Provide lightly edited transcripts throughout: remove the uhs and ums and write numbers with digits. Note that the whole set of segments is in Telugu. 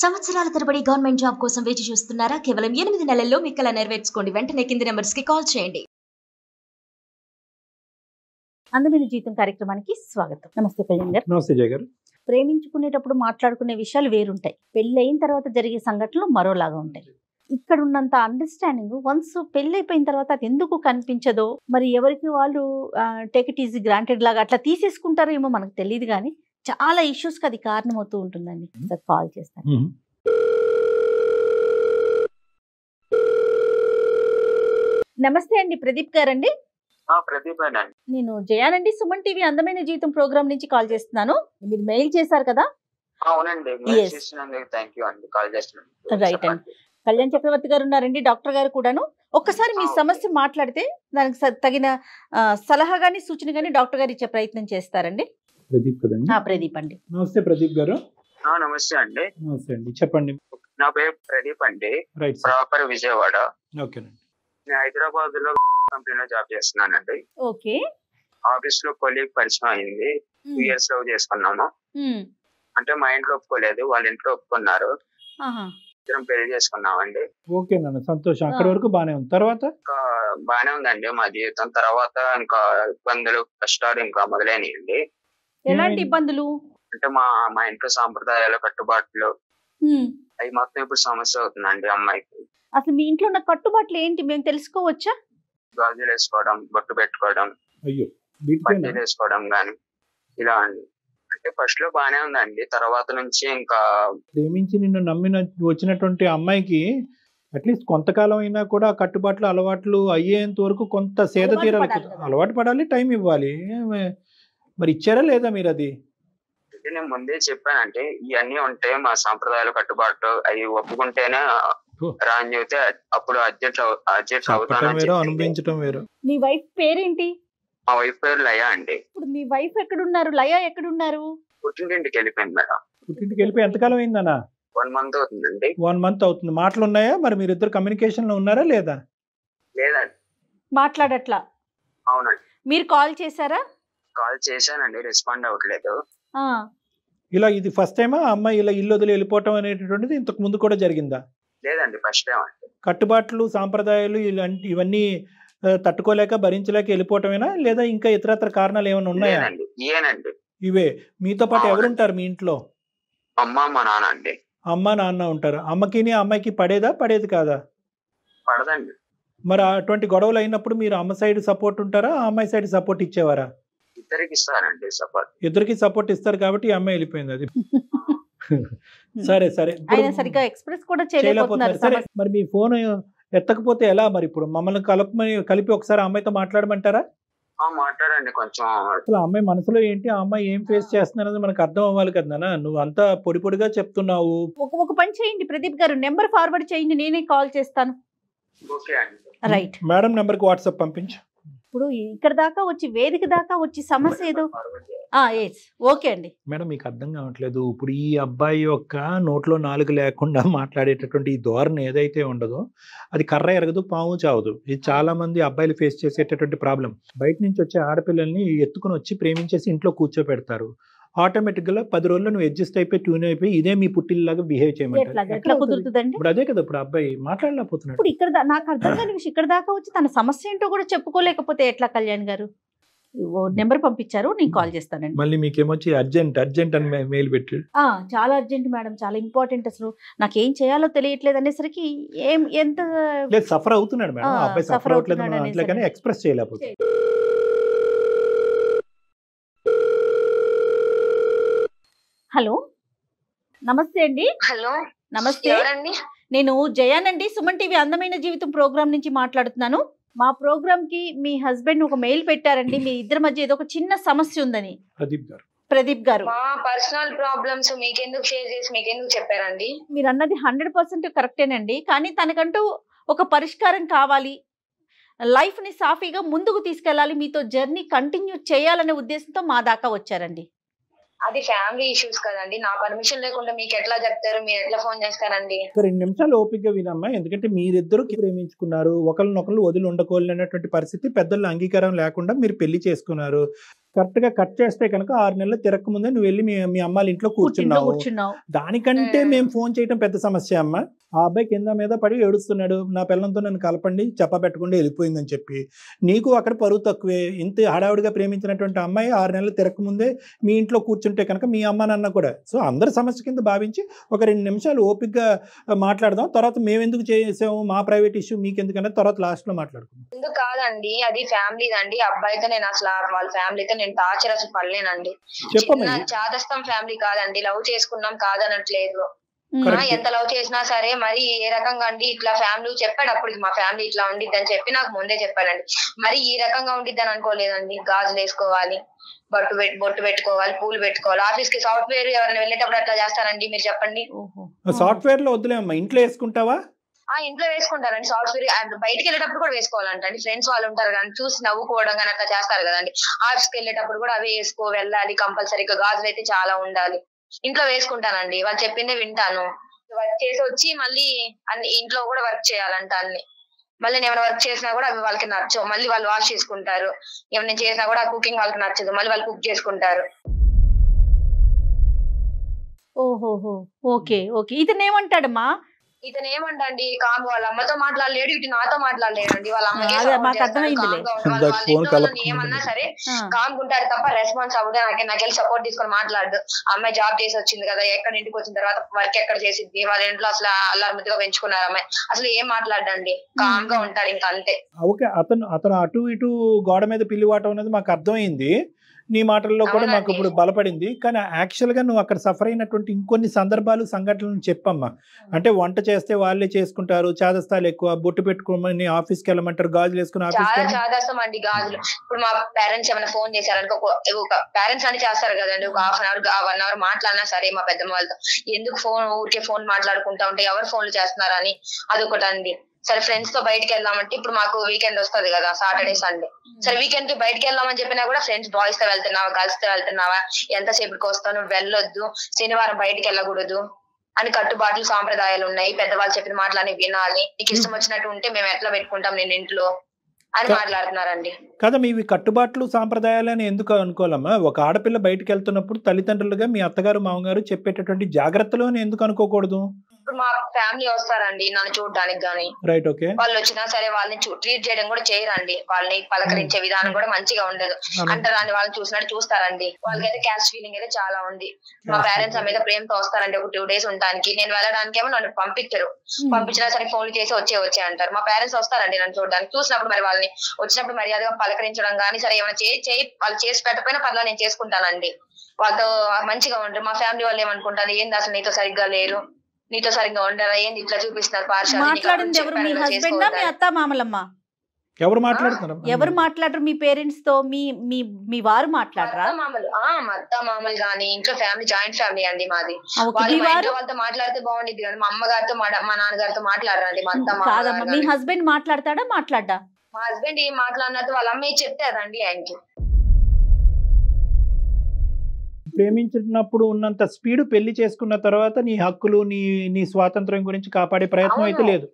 సంవత్సరాల తరబడి గవర్నమెంట్ జాబ్ కోసం వేచి చూస్తున్నారా? కేవలం 8 నెలల్లో మీ కల నెరవేర్చుకోండి. వెంటనే కింది నెంబర్స్‌కి కాల్ చేయండి. అందమైన జీవితం కార్యక్రమానికి స్వాగతం. నమస్తే కళ్యాణ్ గారు. నమస్తే జయ గారు. ప్రేమించుకునేటప్పుడు మాట్లాడుకునే విషయాలు వేరుంటాయి, పెళ్ళైన తర్వాత జరిగే సంఘటనలు మరోలాగా ఉంటాయి. ఇక్కడ ఉన్నంత అండర్స్టాండింగ్ వన్స్ పెళ్ళైపోయిన తర్వాత అది ఎందుకు కనిపించదో, మరి ఎవరికి వాళ్ళు టేక్ ఇట్ ఈజీ గ్రాంటెడ్ లాగా అట్లా తీసేసుకుంటారో ఏమో మనకు తెలియదు, కానీ చాలా ఇష్యూస్కి అది కారణమవుతూ ఉంటుందండి. సార్ కాల్ చేస్తాను. నమస్తే అండి, ప్రదీప్ గారండి. ప్రదీప్ అండి. నేను జయానండి, సుమన్ టీవీ అందమైన జీవితం ప్రోగ్రామ్ నుంచి కాల్ చేస్తున్నాను. మీరు మెయిల్ చేశారు కదా? అవునండి, థ్యాంక్ యూ అండి. కాల్ చేస్తున్నాను. రైట్ అండి. కళ్యాణ్ చక్రవర్తి గారు ఉన్నారండి, డాక్టర్ గారు కూడాను. ఒక్కసారి మీ సమస్య మాట్లాడితే దానికి తగిన సలహా గానీ సూచన గానీ డాక్టర్ గారు ఇచ్చే ప్రయత్నం చేస్తారండి. ప్రదీప్ కదండి? ప్రదీప్ అండి. నమస్తే ప్రదీప్ గారు. నమస్తే అండి. నమస్తే అండి, చెప్పండి. నా పేరు ప్రదీప్ అండి. రైట్. ప్రాపర్ విజయవాడ. ఓకేనండి. నేను హైదరాబాద్ లో కంపెనీలో జాబ్ చేస్తున్నానండి. ఓకే. ఆఫీస్ లో కొలీగ్ పరిచయం అయింది. 2 years లవ్ చేసుకున్నాము. అంటే మా ఇంట్లో ఒప్పుకోలేదు, వాళ్ళ ఇంట్లో ఒప్పుకున్నారు. ఇద్దరం పెళ్లి చేసుకున్నామండి. ఓకేనండి, సంతోషం. అక్కడ వరకు బానే ఉంది. తర్వాత ఇంకా బానే ఉందండి మా జీవితం. తర్వాత ఇంకా ఇబ్బందులు కష్టాలు ఇంకా మొదలైనయండి. ఎలాంటి ఇబ్బందులు అంటే మా ఇంట్లో సాంప్రదాయాల కట్టుబాట్లు అవి మొత్తం ఇప్పుడు సమస్య అవుతుందండి అమ్మాయికి. అసలు మీ ఇంట్లో ఉన్న కట్టుబాట్లు ఏంటి మేము తెలుసుకోవచ్చా? గాజులు వేసుకోవడం, బొట్టు పెట్టుకోవడం, అయ్యో బట్టలు వేసుకోవడం గాని ఇలా అండి. అంటే ఫస్ట్ లో బానే ఉందండి, తర్వాత నుంచి ఇంకా ప్రేమించి నిన్ను నమ్మిన వచ్చినటువంటి అమ్మాయికి అట్లీస్ట్ కొంతకాలం అయినా కూడా కట్టుబాట్లు అలవాట్లు అయ్యేంత వరకు కొంత సేద తీరాలి, అలవాటు పడాలి, టైం ఇవ్వాలి. మరి ఇచ్చారా లేదా మీరు? అది నేను ముందే చెప్పానంటే ఇవన్నీ ఉంటాయి మా సాంప్రదాయాలు కట్టుబాట్లు, అవి ఒప్పుకుంటేనే రాని చెబితే అప్పుడు అడ్జస్ట్ అవుతాను. అనుభవించడం వేరు. మీ వైఫ్ పేరేంటి? మా వైఫ్ పేరు లయ అండి. ఇప్పుడు మీ వైఫ్ ఎక్కడున్నారు? లయ ఎక్కడున్నారు? పుట్టింటికి వెళ్ళిపోయింది మేడం. పుట్టింటికి వెళ్ళిపోయి ఎంతకాలం అయిందన్నా? 1 month అవుతుందండి. 1 month అవుతుంది. మాటలు ఉన్నాయా మరి? మీరు ఇద్దరు కమ్యూనికేషన్ లో ఉన్నారా లేదా? లేదండి. మాట్లాడట్లా? అవునండి. మీరు కాల్ చేశారా? కాల్ చేశానండి, రెస్పాండ్ అవ్వట్లేదు. ఇలా ఇది ఫస్ట్ టైమా అమ్మాయి ఇలా ఇల్లు వదిలి వెళ్ళిపోవటం అనేటటువంటిది ఇంతకు ముందు కూడా జరిగిందా? లేదండి, ఫస్ట్ టైం అండి. కట్టుబాట్లు సాంప్రదాయాలు ఇలాంటి ఇవన్నీ తట్టుకోలేక భరించలేక వెళ్ళిపోవటమేనా, లేదా ఇంకా ఇతరత్ర కారణాలు ఏమైనా ఉన్నాయా? ఇయేనండి. ఇవే. మీతో పాటు ఎవరుంటారు మీ ఇంట్లో? అమ్మ, మా నాన్న అండి. అమ్మ నాన్న ఉంటారు. అమ్మకి అమ్మాయికి పడేది కాదా? పడదండి. మరి అటువంటి గొడవలు అయినప్పుడు మీరు అమ్మ సైడ్ సపోర్ట్ ఉంటారా, ఆ అమ్మాయి సైడ్ సపోర్ట్ ఇచ్చేవారా? ఇద్దరికి ఇస్తానండి సపోర్ట్. ఇద్దరికి సపోర్ట్ ఇస్తారు కాబట్టి ఈ అమ్మాయి వెళ్ళిపోయింది. అది సరే సరే, సరిగ్గా ఎక్స్ప్రెస్ కూడా చేయలేకపోతున్నారు. సరే, మరి మీ ఫోన్ ఎత్తకపోతే ఎలా మరి? ఇప్పుడు మమ్మల్ని కలిపి ఒకసారి అమ్మాయితో మాట్లాడమంటారా? మాట్లాడండి కొంచెం. అసలు ఆ అమ్మాయి మనసులో ఏంటి, ఆ అమ్మాయి ఏం ఫేస్ చేస్తున్నది మనకు అర్థం అవ్వాలి కదా. నువ్వు అంతా పొడిగా చెప్తున్నావు. ఒక పని చేయండి ప్రదీప్ గారు, నెంబర్ ఫార్వర్డ్ చేయండి, నేనే కాల్ చేస్తాను. ఓకే అండి. రైట్. మేడం నెంబర్కి వాట్సాప్ పంపించు. ఇప్పుడు ఇక్కడ దాకా వచ్చి వేదిక దాకా వచ్చి సమస్య ఏదో. ఓకే అండి. మేడం మీకు అర్థం కావట్లేదు. ఇప్పుడు ఈ అబ్బాయి యొక్క నోట్లో నాలుగు లేకుండా మాట్లాడేటటువంటి ఈ ధోరణి ఏదైతే ఉండదో అది కర్ర ఎరగదు, పాము చావదు. ఇది చాలా మంది అబ్బాయిలు ఫేస్ చేసేటటువంటి ప్రాబ్లం. బయట నుంచి వచ్చే ఆడపిల్లల్ని ఎత్తుకుని వచ్చి ప్రేమించేసి ఇంట్లో కూర్చోపెడతారు. ఆటోమేటిక్ గా 10 రోజుల్లో నువ్వు అడ్జస్ట్ అయిపోయి ట్యూన్ అయిపోయి ఇదే మీ పుట్టిల్లాగా బిహేవ్ చేయమంటారు. ఎట్లా కుదురుతుందండి? ఇప్పుడు అదే కదా, ఇప్పుడు అబ్బాయి మాట్లాడలేకపోతున్నాడు. ఇప్పుడు ఇక్కడ నాకు అర్థం కాని విషయం, ఇక్కడ దాకా వచ్చి తన సమస్య ఏంటో కూడా చెప్పుకోలేకపోతే ఎట్లా? కళ్యాణ్ గారు నెంబర్ పంపించారు, నేను కాల్ చేస్తానండి. మళ్ళీ మీకేమొచ్చి అర్జెంట్ అని మెయిల్ పెట్టి చాలా అర్జెంట్ మేడం, చాలా ఇంపార్టెంట్, అసలు నాకేం చేయాలో తెలియట్లేదు అనేసరికి ఎంత సఫర్ అవుతున్నాడు మేడం. అబ్బాయి సఫర్ అవ్వట్లేదు అట్లా ఎక్స్ప్రెస్ చేయలేకపోతే. హలో, నమస్తే అండి. హలో, నమస్తే. నేను జయానండి, సుమన్ టీవీ అందమైన జీవితం ప్రోగ్రామ్ నుంచి మాట్లాడుతున్నాను. మా ప్రోగ్రామ్ కి మీ హస్బెండ్ ఒక మెయిల్ పెట్టారండి, మీ ఇద్దరి మధ్య ఏదో ఒక చిన్న సమస్య ఉందని. ప్రదీప్ గారు మా పర్సనల్ ప్రాబ్లమ్స్ మీకెందుకు షేర్ చేసి మీకెందుకు చెప్పారండి? మీరు అన్నది 100% కరెక్టేనండి, కానీ తనకంటూ ఒక పరిష్కారం కావాలి, లైఫ్ ని సాఫీగా ముందుకు తీసుకెళ్లాలి, మీతో జర్నీ కంటిన్యూ చేయాలనే ఉద్దేశంతో మా దాకా వచ్చారండి. అది ఫ్యామిలీ ఇష్యూస్ కదండి, నా పర్మిషన్ లేకుండా మీకు ఎట్లా చెప్తారు? మీరు ఎట్లా ఫోన్ చేస్తారండి? 2 నిమిషాలు ఓపికగా వినమ్మా. ఎందుకంటే మీరిద్దరు ప్రేమించుకున్నారు, ఒకరినొకరు వదిలి ఉండకూడనటువంటి పరిస్థితి, పెద్దల అంగీకారం లేకుండా మీరు పెళ్లి చేసుకున్నారు. కరెక్ట్ గా కట్ చేస్తే కనుక 6 నెలలు తిరగక ముందే నువ్వు వెళ్ళి మీ అమ్మాళ్ళ ఇంట్లో కూర్చున్నావు. దానికంటే మేము ఫోన్ చేయడం పెద్ద సమస్య అమ్మ. ఆ అబ్బాయి కింద మీద పడి ఏడుస్తున్నాడు, నా పిల్లలతో నన్ను కలపండి చెప్పబెట్టకుండా వెళ్ళిపోయిందని చెప్పి. నీకు అక్కడ పరువు తక్కువే. ఇంత హడావుడిగా ప్రేమించినటువంటి అమ్మాయి 6 నెలలు తిరగక ముందే మీ ఇంట్లో కూర్చుంటే కనుక మీ అమ్మ నాన్న కూడా సో అందరి సమస్య కింద భావించి ఒక 2 నిమిషాలు ఓపికగా మాట్లాడదాం. తర్వాత మేము ఎందుకు చేసాము, మా ప్రైవేట్ ఇష్యూ మీకు ఎందుకన్నా తర్వాత లాస్ట్ లో మాట్లాడుకుందాం. ఎందుకు కాదండి, అది ఫ్యామిలీ అండి. అబ్బాయితో నేను అసలు వాళ్ళ ఫ్యామిలీతో నేను టార్చర్ అసలు పడలేనండి. చిన్న చాదస్తం ఫ్యామిలీ కాదండి, లవ్ చేసుకున్నాం కాదనట్లేదు. ఎంత లవ్ చేసినా సరే మరి ఏ రకంగా అండి ఇట్లా ఫ్యామిలీ చెప్పాడు. అప్పటికి మా ఫ్యామిలీ ఇట్లా ఉండిద్ది అని చెప్పి నాకు ముందే చెప్పాడండి. మరి ఈ రకంగా ఉండిద్ది అని అనుకోలేదండి. గాజులు వేసుకోవాలి, బొట్టు పెట్టుకోవాలి, పూలు పెట్టుకోవాలి. ఆఫీస్ కి సాఫ్ట్వేర్ ఎవరైనా వెళ్ళేటప్పుడు అట్లా చేస్తారండి మీరు చెప్పండి. సాఫ్ట్వేర్ లో వద్దులేమ్మా, ఇంట్లో వేసుకుంటావా? ఇంట్లో వేసుకుంటారండి సాఫ్ట్వేర్. బయటకి వెళ్ళేటప్పుడు కూడా వేసుకోవాలంట అండి. ఫ్రెండ్స్ వాళ్ళు ఉంటారు కానీ చూసి నవ్వుకోవడం కానీ అట్లా చేస్తారు కదండి. ఆఫీస్ కి వెళ్ళేటప్పుడు కూడా అవే వేసుకో వెళ్ళాలి కంపల్సరీగా. గాజులు అయితే చాలా ఉండాలి. ఇంట్లో వేసుకుంటానండి, వాళ్ళు చెప్పిందే వింటాను. వర్క్ చేసి వచ్చి మళ్ళీ అన్ని ఇంట్లో కూడా వర్క్ చేయాలంట అన్ని. మళ్ళీ నేను ఏమైనా వర్క్ చేసినా కూడా అవి వాళ్ళకి నచ్చవు. మళ్ళీ వాళ్ళు వాష్ చేసుకుంటారు. ఏమైనా చేసినా కూడా కుకింగ్ వాళ్ళకి నచ్చదు, మళ్ళీ వాళ్ళు కుక్ చేసుకుంటారు. ఓహోహో, ఓకే ఓకే. ఇతను ఏమంటాడమ్మా? ఇతను ఏమంటండి, కామ్ వాళ్ళ అమ్మతో మాట్లాడలేడు, ఇటు నాతో మాట్లాడలేడండి. వాళ్ళ అమ్మకి ఏమన్నా సరే కామ్ ఉంటారు తప్ప రెస్పాన్స్ అవ్వదు. నాకెళ్ళి సపోర్ట్ తీసుకొని మాట్లాడు. అమ్మాయి జాబ్ చేసి వచ్చింది కదా, ఎక్కడ ఇంటికి వచ్చిన తర్వాత వర్క్ ఎక్కడ చేసిద్ది, వాళ్ళ ఇంట్లో అసలు అల్లారముద్దుగా పెంచుకున్నారు అమ్మాయి. అసలు ఏం మాట్లాడండి, కామ్ గా ఉంటాడు ఇంకా అంతే. ఓకే, అతను అటు ఇటు గోడ మీద పిల్లివాటం అనేది మాకు అర్థమైంది. నీ మాటల్లో కూడా మాకు ఇప్పుడు బలపడింది. కానీ యాక్చువల్గా నువ్వు అక్కడ సఫర్ అయినటువంటి ఇంకొన్ని సందర్భాలు సంఘటనలు చెప్పమ్మా. అంటే వంట చేస్తే వాళ్ళే చేసుకుంటారు, చాదస్తాలు ఎక్కువ, బొట్టు పెట్టుకోమని ఆఫీస్కి వెళ్ళమంటారు, గాజులు వేసుకుని చాలా చాదస్తాం అండి గాజులు. ఇప్పుడు మా పేరెంట్స్ ఏమైనా ఫోన్ చేశారనుకో, ఒక పేరెంట్స్ అని చేస్తారు కదండి, ఒక 1 అవర్ మాట్లాడినా సరే మా పెద్దమ్మ వాళ్ళతో ఎందుకు ఊరికే ఫోన్ మాట్లాడుకుంటా ఉంటే ఎవరు ఫోన్లు చేస్తున్నారని అదొకటి అండి. సరే ఫ్రెండ్స్ తో బయటకి వెళ్దామంటే ఇప్పుడు మాకు వీకెండ్ వస్తుంది కదా, సాటర్డే సండే. సరే వీకెండ్ కి బయటకి వెళ్దామని చెప్పినా కూడా ఫ్రెండ్స్ బాయ్స్ తో వెళ్తున్నావా, గర్ల్స్ తో వెళ్తున్నావా, ఎంతసేపుకి వస్తాను, వెళ్ళొద్దు, శనివారం బయటకి వెళ్ళకూడదు అని కట్టుబాట్లు సాంప్రదాయాలు ఉన్నాయి. పెద్దవాళ్ళు చెప్పిన మాటలని వినాలి, నీకు ఇష్టం వచ్చినట్టు ఉంటే మేము ఎట్లా పెట్టుకుంటాం నేను ఇంట్లో అని మాట్లాడుతున్నారండి. కదా మీవి కట్టుబాట్లు సాంప్రదాయాలు అని ఎందుకు అనుకోవాలమ్మా? ఒక ఆడపిల్ల బయటకు వెళ్తున్నప్పుడు తల్లిదండ్రులుగా మీ అత్తగారు మామగారు చెప్పేటటువంటి జాగ్రత్తలు అని ఎందుకు అనుకోకూడదు? ఇప్పుడు మా ఫ్యామిలీ వస్తారండి నన్ను చూడడానికి గానీ, రైట్, ఓకే, వాళ్ళు వచ్చినా సరే వాళ్ళని ట్రీట్ చేయడం కూడా చేయరండి. వాళ్ళని పలకరించే విధానం కూడా మంచిగా ఉండదు. అంటారని వాళ్ళని చూసినట్టు చూస్తారండి. వాళ్ళకైతే క్యాస్ట్ ఫీలింగ్ అయితే చాలా ఉంది. మా పేరెంట్స్ మీద ప్రేమతో వస్తారండి ఒక 2 days ఉండడానికి. నేను వెళ్ళడానికేమో నన్ను పంపించరు. పంపించినా సరే ఫోన్లు చేసి వచ్చే అంటారు. మా పేరెంట్స్ వస్తారండి నన్ను చూడడానికి. చూసినప్పుడు మరి వాళ్ళని వచ్చినప్పుడు మర్యాదగా పలకరించడం కానీ, సరే ఏమైనా వాళ్ళు చేసి పెట్టకపోయినా పర్లా నేను చేసుకుంటానండి. వాళ్ళతో మంచిగా ఉంటారు. మా ఫ్యామిలీ వాళ్ళు ఏమనుకుంటారు, ఏంది అసలు నీతో సరిగ్గా లేరు, నీతో సరిగ్గా ఉండరా, ఏంది ఇట్లా చూపిస్తున్నారు పార్షాలిటీ. మాట్లాడింది ఎవరు? మీ హస్బెండ్ మీ అత్త మామలమ్మ? ఎవరు మాట్లాడుతున్నారు? ఎవరు మాట్లాడరు? మీ పేరెంట్స్ తో మీ వారు మాట్లాడరా? మా అత్త మామలు గానీ ఇంట్లో ఫ్యామిలీ జాయింట్ ఫ్యామిలీ అండి మాది. వాళ్ళతో మాట్లాడితే బాగుండేది కానీ మా అమ్మగారితో మా నాన్నగారితో మాట్లాడరండి. మా అత్త కాదమ్మా, మీ హస్బెండ్ మాట్లాడతాడా మాట్లాడా? మా హస్బెండ్ ఏం మాట్లాడినట్టు వాళ్ళ అమ్మాయి చెప్తారండి ఆయనకి. ప్రేమించినప్పుడు ఉన్నంత స్పీడ్ పెళ్లి చేసుకున్న తర్వాత నీ హక్కులు నీ స్వాతంత్రం గురించి కాపాడే ప్రయత్నం అయితే లేదు.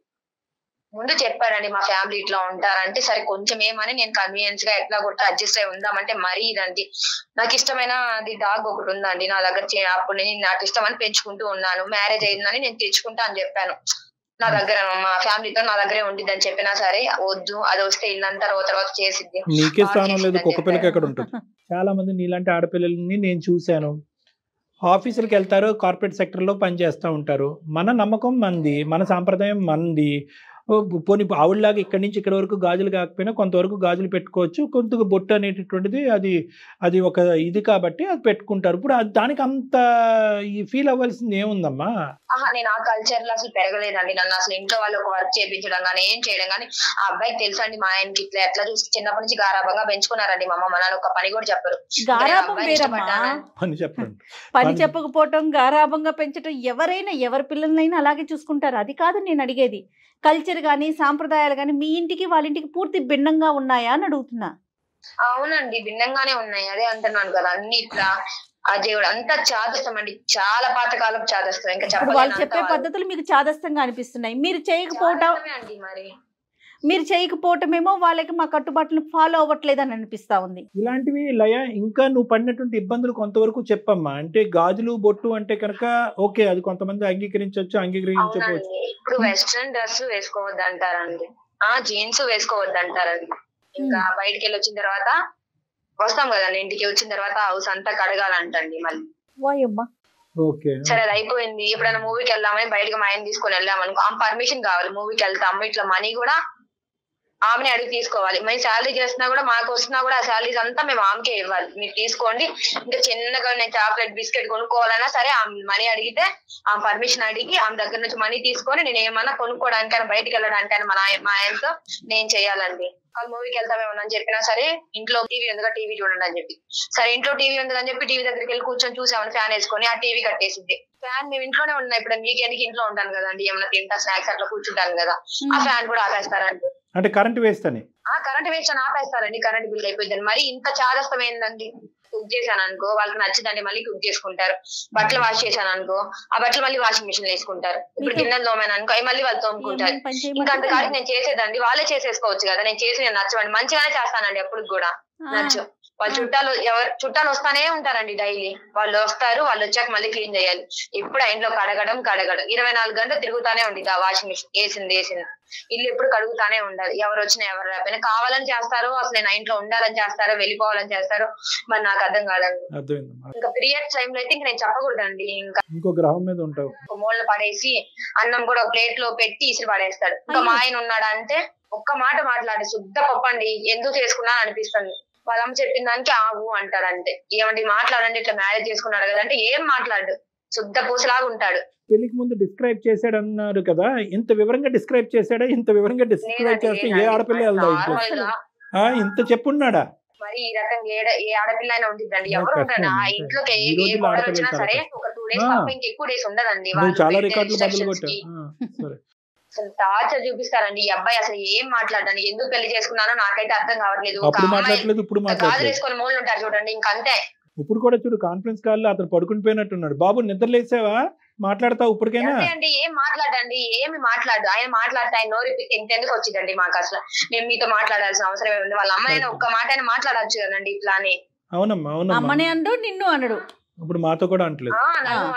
ముందు చెప్పారండి మా ఫ్యామిలీ ఇట్లా ఉంటారంటే సరే కొంచెం ఏమని నేను కన్వీనియన్స్ గా ఎట్లా కొట్టి అడ్జస్ట్ అయి ఉందామంటే మరీ ఇదండి. నాకు ఇష్టమైన అది డాగ్ ఒకటి ఉందండి నా దగ్గర. అప్పుడు నేను నాకు ఇష్టం అని పెంచుకుంటూ ఉన్నాను. మ్యారేజ్ అయిందని నేను తెచ్చుకుంటా అని చెప్పాను. నా దగ్గర మా ఫ్యామిలీతో నా దగ్గరే ఉండిద్దని చెప్పినా సరే వద్దు, అది వస్తే ఇల్లంతా తర్వాత చేసిద్ది. నీకే స్థానం లేదు, కుక్క పిల్లకి ఎక్కడ ఉంటుంది. చాలా మంది నీలాంటి ఆడపిల్లల్ని నేను చూశాను. ఆఫీసులకు వెళ్తారు, కార్పొరేట్ సెక్టర్లో పనిచేస్తూ ఉంటారు. మన నమ్మకం మనది, మన సాంప్రదాయం మనది. పోనీ ఆవిడలాగా ఇక్కడి నుంచి ఇక్కడ వరకు గాజులు కాకపోయినా కొంతవరకు గాజులు పెట్టుకోవచ్చు. కొంత బొట్టు అనేటటువంటిది అది ఒక ఇది కాబట్టి అది పెట్టుకుంటారు. ఇప్పుడు దానికి అంత ఫీల్ అవ్వాల్సింది ఏముందమ్మా? నేను ఆ కల్చర్ లో అసలు పెరగలేదండి. నన్ను అసలు ఇంట్లో వాళ్ళు ఒక వర్క్ చేయించడం కానీ ఏం చేయడం కానీ ఆ అబ్బాయికి తెలుసు అండి. మా ఆయనకి ఇట్లా ఎట్లా చూసి చిన్నప్పటి నుంచి గారాభంగా పెంచుకున్నారండి మా అమ్మ. మా నాన్న ఒక పని కూడా చెప్పరు. పని చెప్పకపోవటం, గారాభంగా పెంచడం, ఎవరి పిల్లలైనా అలాగే చూసుకుంటారు. అది కాదు నేను అడిగేది. కల్చర్ గానీ సాంప్రదాయాలు గానీ మీ ఇంటికి వాళ్ళ ఇంటికి పూర్తి భిన్నంగా ఉన్నాయా అని అడుగుతున్నా. అవునండి భిన్నంగానే ఉన్నాయి. అదే అంటున్నాను కదా, అన్ని ఇట్లా అజయ్ అంతా చాదస్తం అండి. చాలా పాతకాలం చాదస్తం. ఇంకా వాళ్ళు చెప్పే పద్ధతులు మీకు చాదస్తంగా అనిపిస్తున్నాయి. మీరు చేయకపోవటం అండి. మరి మీరు చేయకపోవటమేమో వాళ్ళకి మా కట్టుబాట్లను ఫాలో అవ్వట్లేదని అనిపిస్తా ఉంది. ఇలాంటివి లయ ఇంకా నువ్వు పడినటువంటి ఇబ్బందులు కొంతవరకు చెప్పమ్మా. అంటే గాజులు బొట్టు అంటే కనుక ఓకే, అది కొంతమంది అంగీకరించవచ్చు, అంగీకరించకపోవచ్చు. ఇప్పుడు వెస్ట్రన్ డ్రెస్ వేసుకోవద్దు అంటారండి, జీన్స్ వేసుకోవద్దు అంటారండి. ఇంకా బయటికి వెళ్ళి వచ్చిన తర్వాత వస్తాం కదండి, ఇంటికి వచ్చిన తర్వాత హౌస్ అంతా కడగాలంటండి మళ్ళీ. వాయమ్మా. ఓకే, సరే అది అయిపోయింది. ఎప్పుడైనా మూవీకి వెళ్దామని బయటకు మా ఆయన తీసుకొని వెళ్ళామనుకో, ఆమె పర్మిషన్ కావాలి. మూవీకి వెళ్తాము, ఇట్లా మనీ కూడా ఆమెని అడిగి తీసుకోవాలి. మేము శాలరీ చేస్తున్నా కూడా మాకు వస్తున్నా కూడా ఆ శాలరీస్ అంతా మేము ఆమెకే ఇవ్వాలి. మీరు తీసుకోండి. ఇంకా చిన్నగా నేను చాక్లెట్ బిస్కెట్ కొనుక్కోవాలన్నా సరే ఆమె మనీ అడిగితే ఆమె పర్మిషన్ అడిగి ఆమె దగ్గర నుంచి మనీ తీసుకొని నేను ఏమన్నా కొనుక్కోవడానికైనా బయటకు వెళ్ళడానికైనా మా ఆయనతో నేను చేయాలండి. వాళ్ళు మూవీకి వెళ్తామేమని చెప్పినా సరే ఇంట్లో టీవీ ఉందిగా టీవీ చూడండి అని చెప్పి, సరే ఇంట్లో టీవీ ఉందని చెప్పి టీవీ దగ్గరికి వెళ్ళి కూర్చొని చూసామని ఫ్యాన్ వేసుకొని ఆ టీవీ కట్టేసింది. ఫ్యాన్ మేము ఇంట్లోనే ఉన్నాయి, ఇప్పుడు వీకెండ్కి ఇంట్లో ఉంటాను కదండి, ఏమన్నా తింటా స్నాక్స్ అట్లా కూర్చుంటాను కదా, ఆ ఫ్యాన్ కూడా ఆపేస్తారండి. అంటే కరెంట్ వేస్తానే కరెంట్ వేస్ట్ అని ఆపేస్తారండి. కరెంట్ బిల్ అయిపోయిందని మరి ఇంత చాదస్తం ఏందండి. కుక్ చేశాను అనుకో వాళ్ళకి నచ్చిందండి మళ్ళీ కుక్ చేసుకుంటారు. బట్టలు వాష్ చేశాను అనుకో ఆ బట్టలు మళ్ళీ వాషింగ్ మిషన్ వేసుకుంటారు. ఇప్పుడు గిన్నెలు తోమాను అనుకో అవి మళ్ళీ వాళ్ళు తోముకుంటారు. ఇంకా అంతకాడికి నేను చేసేదండి వాళ్ళే చేసేసుకోవచ్చు కదా. నేను చేసి నేను నచ్చవండి, మంచిగానే చేస్తానండి ఎప్పుడు కూడా నచ్చు. వాళ్ళ చుట్టాలు వస్తానే ఉంటారండి డైలీ. వాళ్ళు వస్తారు, వాళ్ళు వచ్చాక మళ్ళీ క్లీన్ చేయాలి. ఎప్పుడు ఆ ఇంట్లో కడగడం 24 గంటలు తిరుగుతానే ఉండిద్ది ఆ వాషింగ్ మిషన్. వేసింది ఇల్లు ఎప్పుడు కడుగుతానే ఉండాలి. ఎవరు వచ్చినా ఎవరు రాకపోయినా కావాలని చేస్తారో అసలు నేను ఇంట్లో ఉండాలని చేస్తారో వెళ్ళిపోవాలని చేస్తారో మరి నాకు అర్థం కాదండి. ఇంకా పీరియడ్స్ టైంలో అయితే ఇంకా నేను చెప్పకూడదండి. ఇంకా ఇంకో గ్రహం మీద ఉంటావు. మూలన పడేసి అన్నం కూడా ప్లేట్ లో పెట్టి ఇసిరి పడేస్తాడు. ఇంకా మా ఆయన ఉన్నాడా అంటే ఒక్క మాట మాట్లాడి శుద్ధ పప్పండి ఎందుకు చేసుకున్నా అనిపిస్తుంది. వాళ్ళమ్మ చెప్పిన దానికి ఆవు అంటాడంటే ఏమండి మాట్లాడండి ఇట్లా మ్యారేజ్ చేసుకున్నాడు కదంటే ఏం మాట్లాడు, శుద్ధ పూసలాగా ఉంటాడు. పెళ్లికి ముందు డిస్క్రైబ్ చేశాడు అన్నారు కదా, ఇంత వివరంగా డిస్క్రైబ్ చేశాడా? ఇంత వివరంగా డిస్క్రైబ్ చేస్తే ఏ ఆడపిల్ల వెళ్దా? ఇంత చెప్పున్నాడా? మరి ఈ రకంగా ఏ ఆడపిల్ల అయినా ఉంటుందండి. ఎవరు ఉంటారు ఆ ఇంట్లోకి ఏ గొడవ వచ్చినా సరే ఒక 2 days తప్ప ఇంకెక్కువ డేస్ ఉండదండి. చాలా రికార్డులు బదులు కొట్టావు. అసలు టార్చర్ చూపిస్తారండి. ఈ అబ్బాయి అసలు ఏం మాట్లాడడానికి ఎందుకు పెళ్లి చేసుకున్నానో నాకైతే అర్థం కావట్లేదు. గాజులు వేసుకొని మూలు ఉంటారు చూడండి, ఇంకంతే. ఇప్పుడు కూడా చూడు కాన్ఫరెన్స్ కాల్ లో అతను పడుకుని పోయినట్టున్నాడు. బాబు నిద్రలేసావా? మాట్లాడతావు ఇప్పటికైనా? అండి ఏం మాట్లాడండి, ఏమి మాట్లాడు. ఆయన మాట్లాడితే ఆయన నోరు ఇంతెందుకు వచ్చిందండి మాకు అసలు. మేము మీతో మాట్లాడాల్సిన అవసరం ఏముంది? వాళ్ళ అమ్మాయినా ఒక్క మాట అయినా మాట్లాడచ్చు కదండి ఇట్లానే. అవునమ్మా అవునమ్మా. అమ్మని అండు నిన్ను అనడు. ఇప్పుడు మాతో కూడా అంటలేదు.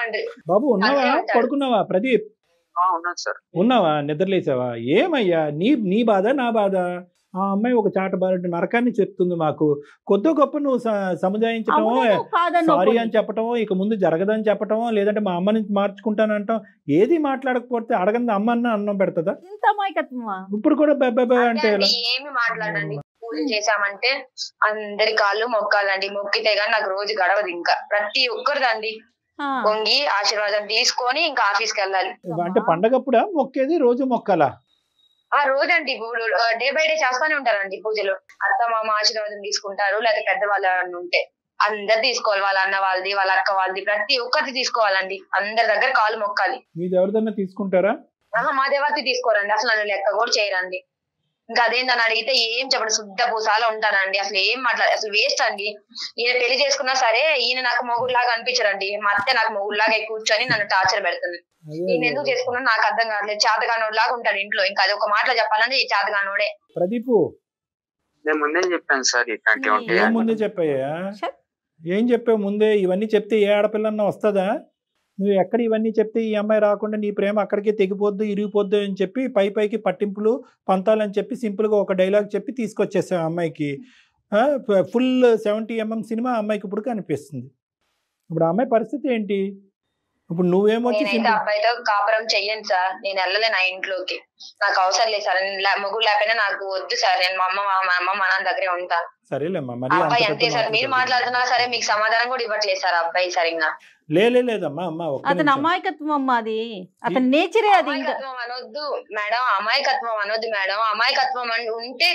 అండి బాబు ఉన్నావా? పడుకున్నావా? ప్రదీప్ ఉన్నావా? నిద్రలేసావా? ఏమయ్యా నీ బాధ నా బాధ? ఆ అమ్మాయి ఒక చాటబారెడ్డి నరకాన్ని చెప్తుంది మాకు. కొద్ది గొప్ప నువ్వు సముదాయించటమో, సారీ అని చెప్పటమో, ఇక ముందు జరగదని చెప్పటమో, లేదంటే మా అమ్మని మార్చుకుంటానంటాం, ఏది మాట్లాడకపోతే అడగంది అమ్మ అన్న అన్నం పెడతదా? ఇప్పుడు కూడా అంటే ఏమి మాట్లాడండి. పూజ చేశామంటే అందరి కాళ్ళు మొక్కాలండి. మొక్కితే గానీ నాకు రోజు గడవదు. ఇంకా ప్రతి ఒక్కరిదండి పొంగి ఆశీర్వాదం తీసుకొని ఇంకా ఆఫీస్కి వెళ్ళాలి. అంటే పండగప్పుడా మొక్కేది? రోజు మొక్కాలా? ఆ రోజండి ఇప్పుడు డే బై డే చేస్తానే ఉంటారండి పూజలు. అత్త మామ ఆశీర్వాదం తీసుకుంటారు, లేదా పెద్దవాళ్ళు ఉంటే అందరు తీసుకోవాలి. వాళ్ళ అన్న వాళ్ళది, వాళ్ళ అక్క వాళ్ళది, ప్రతి ఒక్కరిది తీసుకోవాలండి. అందరి దగ్గర కాలు మొక్కాలి. మీది ఎవరిదన్నా తీసుకుంటారా? మా దేవతి తీసుకోరండి, అసలు నన్ను లెక్క కూడా చేయరండి. ఇంకా అదేందని అడిగితే ఏం చెప్పండి, శుద్ధ పూసాల ఉంటానండి. అసలు ఏం మాట్లాడు, అసలు వేస్ట్ అండి. ఈయన పెళ్లి చేసుకున్నా సరే ఈయన నాకు మొగుడులాగా అనిపించడండి. మా అత్తే నాకు మొగుడులాగా కూర్చొని నన్ను టార్చర్ పెడుతుంది. ఈయన ఎందుకు చేసుకున్నా నాకు అర్థం కావట్లేదు. చేతగానోడు లాగా ఉంటాడు ఇంట్లో. ఇంకా అది ఒక మాటలో చెప్పాలంటే ఈ చేతగానోడే. ప్రదీప్ నేను ముందే చెప్పాను సార్ ఇట్లాంటి. ముందే చెప్పాయా? ఏం చెప్పావు ముందే? ఇవన్నీ చెప్తే ఏ ఆడపిల్లన్నా వస్తుందా? నువ్వు ఎక్కడ ఇవన్నీ చెప్తే ఈ అమ్మాయి రాకుండా నీ ప్రేమ అక్కడికే తెగిపోద్దు, ఇరిగిపోద్దు అని చెప్పి పైకి పట్టింపులు పంతాలు అని చెప్పి సింపుల్గా ఒక డైలాగ్ చెప్పి తీసుకొచ్చేసావు అమ్మాయికి. ఫుల్ 70mm సినిమా అమ్మాయికి ఇప్పుడు కనిపిస్తుంది. ఇప్పుడు ఆ అమ్మాయి పరిస్థితి ఏంటి? ఇప్పుడు నువ్వేమొచ్చి అబ్బాయితో కాపురం చెయ్యను సార్, నేను వెళ్ళలేను ఆ ఇంట్లోకి. నాకు అవసరం లేదు సార్. మొగుడు లేకపోయినా నాకు వద్దు సార్. నేను మా అమ్మ మా నాన్న దగ్గరే ఉంటాను. సరేలేమ్మా. అబ్బాయి అంతే సార్. మీరు మాట్లాడుతున్నా సరే మీకు సమాధానం కూడా ఇవ్వట్లేదు సార్ అబ్బాయి సరిగ్గా. లేదమ్మా అమ్మ, అతని అమాయకత్వం అమ్మ, అది అతని నేచరే. అది అనొద్దు మేడం, అమాయకత్వం అనొద్దు మేడం. అమాయకత్వం ఉంటే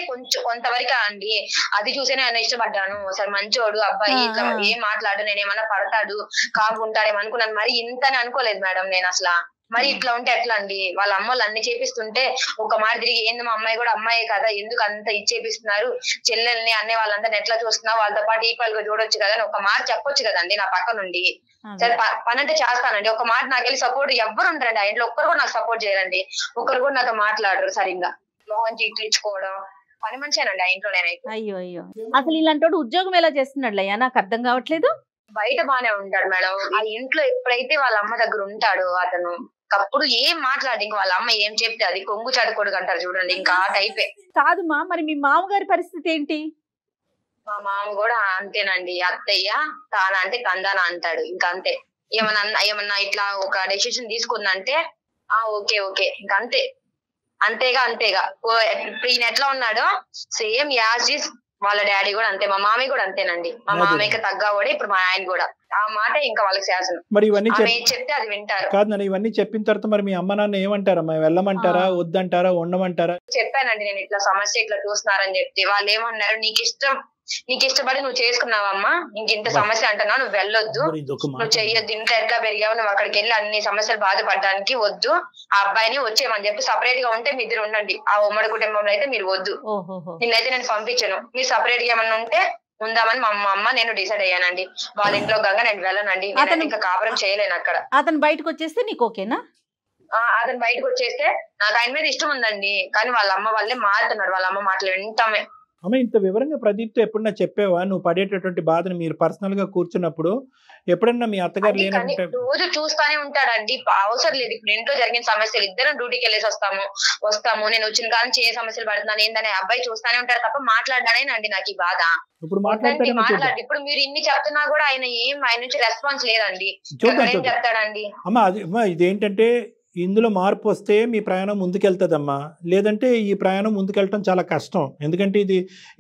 కొంతవరకు అండి. అది చూసే నేను ఇష్టపడ్డాను. సరే మంచోడు అబ్బాయి, ఏం మాట్లాడు, నేను ఏమన్నా పడతాడు కాకుంటాడేమో అనుకున్నాను. మరి ఇంతని అనుకోలేదు మేడం నేను అసలు. మరి ఇట్లా ఉంటే ఎట్లా అండి? వాళ్ళ అమ్మలు అన్ని చేపిస్తుంటే ఒక మాట తిరిగి ఏంది మా అమ్మాయి కూడా అమ్మాయి కదా, ఎందుకు అంత ఇచ్చేపిస్తున్నారు, చెల్లెల్ని అనే వాళ్ళందరినీ ఎట్లా చూస్తున్నా, వాళ్ళతో పాటు ఈక్వల్ గా చూడొచ్చు కదా అని ఒక మాట చెప్పొచ్చు కదండి నా పక్క నుండి. సరే పని అంటే చేస్తానండి, ఒక మాట నాకు వెళ్ళి సపోర్ట్ ఎవ్వరు ఉంటారండి ఆ ఇంట్లో. ఒక్కరు కూడా నాకు సపోర్ట్ చేయరండి, ఒక్కరు కూడా నాతో మాట్లాడరు సరిగ్గా. మోహన్ చీట్లిచ్చుకోవడం పని మనిషేనండి ఆ ఇంట్లో నేనైతే. అయ్యో అయ్యో, అసలు ఇలాంటి ఉద్యోగం ఎలా చేస్తున్నాడు అయ్యా, నాకు అర్థం కావట్లేదు. బయట బానే ఉంటాడు మేడం, ఆ ఇంట్లో ఎప్పుడైతే వాళ్ళ అమ్మ దగ్గర ఉంటాడో అతను అప్పుడు ఏం మాట్లాడి ఇంక వాళ్ళ అమ్మ ఏం చెప్తే అది కొంగు చదువుకోడు అంటారు చూడండి, ఇంకా ఆ టైపే. కాదుమా, మరి మీ మామగారి పరిస్థితి ఏంటి? మా మామ కూడా అంతేనండి, అత్తయ్య తానా అంటే కందానా అంటాడు, ఇంకా అంతే. ఏమన్నా ఇట్లా ఒక డెసిషన్ తీసుకుందంటే ఓకే ఓకే ఇంకా అంతే, అంతేగా ఇప్పుడు ఈయన ఎట్లా ఉన్నాడో సేమ్ యాజ్ ఇస్ వాళ్ళ డాడీ కూడా అంతే, మా మామయ్య కూడా అంతేనండి. మా మామయ్యకి తగ్గవాడే ఇప్పుడు మా ఆయన కూడా, ఆ మాట ఇంకా వాళ్ళకి శాసనం. మరి ఇవన్నీ చెప్తే అది వింటారు. కాదు నాన్న, ఇవన్నీ చెప్పిన తర్వాత మరి మీ అమ్మ నాన్న ఏమంటారమ్మా? వెళ్ళమంటారా, వద్దంటారా, ఉండమంటారా? చెప్పానండి నేను ఇట్లా సమస్య ఇట్లా చూస్తున్నారని చెప్తే వాళ్ళు ఏమన్నారు, నీకు ఇష్టపడి నువ్వు చేసుకున్నావమ్మా, ఇంక ఇంత సమస్య అంటున్నావు, నువ్వు వెళ్ళొద్దు, నువ్వు చెయ్యొద్దు, ఇంట్లో ఎట్లా పెరిగావు, నువ్వు అక్కడికి వెళ్ళి అన్ని సమస్యలు బాధపడడానికి వద్దు, ఆ అబ్బాయిని వచ్చేయమని చెప్పి సపరేట్ గా ఉంటే మీ ఇద్దరు ఉండండి, ఆ ఉమ్మడి కుటుంబంలో అయితే మీరు వద్దు, నిన్నైతే నేను పంపించను, మీరు సపరేట్ గా ఏమన్నా ఉంటే ఉందామని మా అమ్మ నేను డిసైడ్ అయ్యానండి. వాళ్ళ ఇంట్లో గంగా నేను వెళ్ళనండి, నేను ఇంకా కాపురం చేయలేను అక్కడ. అతను బయటకు వచ్చేస్తే నీకు ఓకేనా? అతను బయటకు వచ్చేస్తే నాకు ఆయన మీద ఇష్టం ఉందండి, కానీ వాళ్ళ అమ్మ వాళ్ళే మారుతున్నారు, వాళ్ళ అమ్మ మాటలు వింటామే. అమ్మ, ఇంత వివరంగా ప్రదీప్తో ఎప్పుడన్నా చెప్పావా నువ్వు పడేటటువంటి బాధను? మీరు పర్సనల్ గా కూర్చున్నప్పుడు ఎప్పుడన్నా మీ అత్తగారు లేనంటే? రోజు చూస్తానే ఉంటాడండి, అవసరం లేదు. ఇప్పుడు ఇంట్లో జరిగిన సమస్యలు ఇద్దరం డ్యూటీకి వెళ్ళేసి వస్తాము, నేను వచ్చిన కాలం ఏ సమస్యలు పడుతున్నాను ఏందని అబ్బాయి చూస్తానే ఉంటారు తప్ప మాట్లాడడానేనండి నాకు ఈ బాధ. ఇప్పుడు ఇప్పుడు మీరు ఇన్ని చెప్తున్నా కూడా ఆయన నుంచి రెస్పాన్స్ లేదండి, ఏం చెప్తాడండి? అమ్మ ఇదేంటంటే ఇందులో మార్పు వస్తే మీ ప్రయాణం ముందుకెళ్తుందమ్మా, లేదంటే ఈ ప్రయాణం ముందుకెళ్ళటం చాలా కష్టం. ఎందుకంటే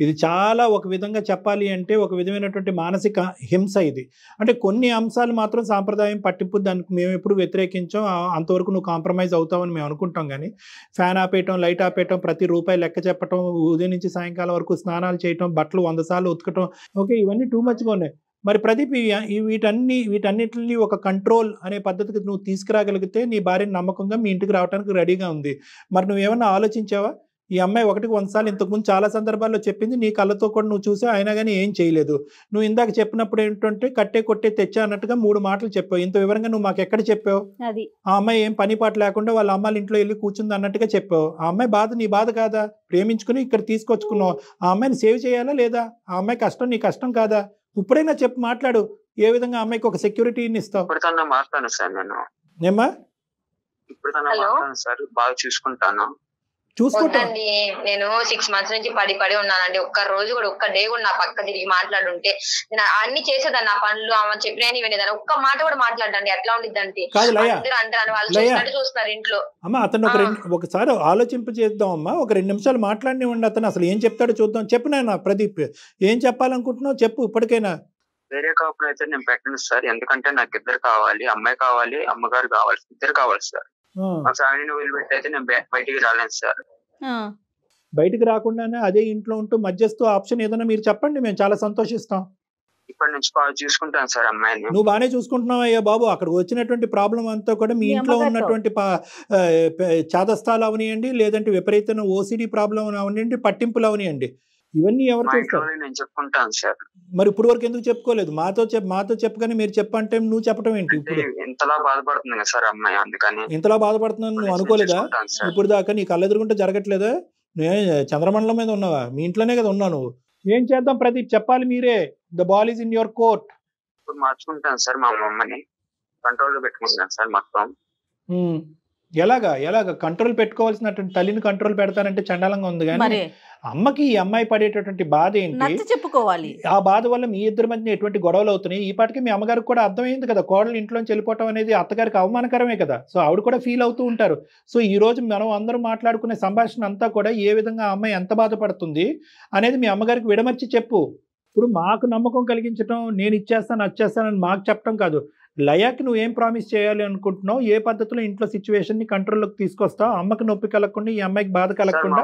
ఇది చాలా ఒక విధంగా చెప్పాలి అంటే ఒక విధమైనటువంటి మానసిక హింస ఇది. అంటే కొన్ని అంశాలు మాత్రం సాంప్రదాయం పట్టింపు, దానికి మేము ఎప్పుడు వ్యతిరేకించాం, అంతవరకు నువ్వు కాంప్రమైజ్ అవుతావని మేము అనుకుంటాం. కానీ ఫ్యాన్ ఆపేయటం, లైట్ ఆపేయటం, ప్రతి రూపాయి లెక్క చెప్పటం, ఉదయం నుంచి సాయంకాలం వరకు స్నానాలు చేయటం, బట్టలు 100 సార్లు ఉతకటం, ఓకే ఇవన్నీ టూ మచ్గా ఉన్నాయి. మరి ప్రదీప్ వీటన్నిటిని ఒక కంట్రోల్ అనే పద్ధతికి నువ్వు తీసుకురాగలిగితే నీ భార్యని నమ్మకంగా మీ ఇంటికి రావడానికి రెడీగా ఉంది. మరి నువ్వేమన్నా ఆలోచించావా? ఈ అమ్మాయి 100 సార్లు ఇంతకుముందు చాలా సందర్భాల్లో చెప్పింది, నీ కళ్ళతో కూడా నువ్వు చూసా, అయినా కానీ ఏం చేయలేదు. నువ్వు ఇందాక చెప్పినప్పుడు ఏంటంటే కట్టే కొట్టే తెచ్చా అన్నట్టుగా 3 మాటలు చెప్పావు. ఇంత వివరంగా నువ్వు మాకు ఎక్కడ చెప్పావు? ఆ అమ్మాయి ఏం పని పాట లేకుండా వాళ్ళ అమ్మాయిల ఇంట్లో వెళ్ళి కూర్చుంది అన్నట్టుగా చెప్పావు. ఆ అమ్మాయి బాధ నీ బాధ కాదా? ప్రేమించుకుని ఇక్కడ తీసుకొచ్చుకున్నావు. ఆ అమ్మాయిని సేవ్ చేయాలా లేదా? ఆ అమ్మాయి కష్టం నీ కష్టం కాదా? ఇప్పుడైనా చెప్పి మాట్లాడు, ఏ విధంగా అమ్మాయికి ఒక సెక్యూరిటీని ఇస్తావు? మాట్లాను సార్, నేను బాగా చూసుకుంటాను. చూసుకోండి. నేను 6 months నుంచి పడి ఉన్నానండి. ఒక్క రోజు కూడా ఒక్క డే కూడా నా పక్క తిరిగి మాట్లాడుంటే నేను అన్ని చేసేదాన్ని, నా పనులు ఆమె చెప్పినవి వినేదాన్ని. ఒక్క మాట కూడా మాట్లాడండి, ఎట్లా ఉండిద్దంటే అంటారు వాళ్ళు చూసినట్టు చూస్తున్నారు ఇంట్లో. అమ్మ అతను ఒకసారి ఆలోచింపజేద్దాం అమ్మా, ఒక 2 నిమిషాలు మాట్లాడి ఉండి అతను అసలు ఏం చెప్తాడో చూద్దాం. చెప్పు నాన్న ప్రదీప్, ఏం చెప్పాలనుకుంటున్నావు చెప్పు. ఇప్పటికైనా వేరే కాపురం అయితే నేను పెట్టను సార్, ఎందుకంటే నాకు ఇద్దరు కావాలి, అమ్మాయి కావాలి, అమ్మగారు కావాలి, ఇద్దరు కావాలి సార్. మా ఫ్యామిలీని వదిలిపెట్టయితే నేను బయటికి రాలేను సార్. బయటికి రాకుండానే అదే ఇంట్లో ఉంటూ మధ్యస్థ ఆప్షన్ ఏదైనా మీరు చెప్పండి, మేము చాలా సంతోషిస్తాం. ఇప్పటి నుంచి బాగా చూసుకుంటాను సార్ అమ్మాయిని. నువ్వు బాగానే చూసుకుంటున్నావు అయ్యా బాబు. అక్కడ వచ్చినటువంటి ప్రాబ్లం అంతా కూడా మీ ఇంట్లో ఉన్నటువంటి చాదస్తాలు అవనియండి, లేదంటే విపరీతమైన ఓసిడి ప్రాబ్లం అవనియండి, పట్టింపులు అవనియండి, ఇవన్నీ ఎవరు చూస్తారు? నేను చెప్పుకుంటాను సార్. మరి ఇప్పుడు వరకు ఎందుకు చెప్పుకోలేదు? మాతో చెప్పగానే మీరు చెప్పంటే నువ్వు చెప్పడం ఏంటి? ఇప్పుడు ఇంతలా బాధపడుతుంది కదా సార్ అమ్మాయి, అందుకని ఇంతలా బాధపడుతున్నాను నువ్వు అనుకోలేదా? ఇప్పుడు దాకా నీ కళ్ళెదురుగుంటే జరగట్లేదా? చంద్రమండలం మీద ఉన్నావా? మీ ఇంట్లోనే కదా ఉన్నావు నువ్వు. ఏం చేద్దాం ప్రదీప్, చెప్పాలి మీరే. The ball is in your court. ఇప్పుడు మార్చుకుంటాను సార్, మా అమ్మని కంట్రోల్ లో పెట్టుకుంటాను సార్ మొత్తం. ఎలాగా కంట్రోల్ పెట్టుకోవాల్సినటువంటి తల్లిని కంట్రోల్ పెడతానంటే చండాలంగా ఉంది. కానీ అమ్మకి ఈ అమ్మాయి పడేటటువంటి బాధ ఏంటి చెప్పుకోవాలి. ఆ బాధ వల్ల మీ ఇద్దరి మధ్య ఎటువంటి గొడవలు అవుతున్నాయి. ఈ పాటికి మీ అమ్మగారికి కూడా అర్థమైంది కదా, కోడలు ఇంట్లోంచి వెళ్ళిపోవటం అనేది అత్తగారికి అవమానకరమే కదా. సో ఆవిడ కూడా ఫీల్ అవుతూ ఉంటారు. సో ఈ రోజు మనం అందరం మాట్లాడుకునే సంభాషణ అంతా కూడా ఏ విధంగా ఆ అమ్మాయి ఎంత బాధపడుతుంది అనేది మీ అమ్మగారికి విడమర్చి చెప్పు. ఇప్పుడు మాకు నమ్మకం కలిగించడం, నేను వచ్చేస్తానని మాకు చెప్పడం కాదు. లయాకి నువ్వు ఏం ప్రామిస్ చేయాలి అనుకుంటున్నావు, ఏ పద్ధతిలో ఇంట్లో సిచ్యువేషన్ ని కంట్రోల్లోకి తీసుకొస్తావు, అమ్మకి నొప్పి కలగకుండా ఈ అమ్మాయికి బాధ కలగకుండా.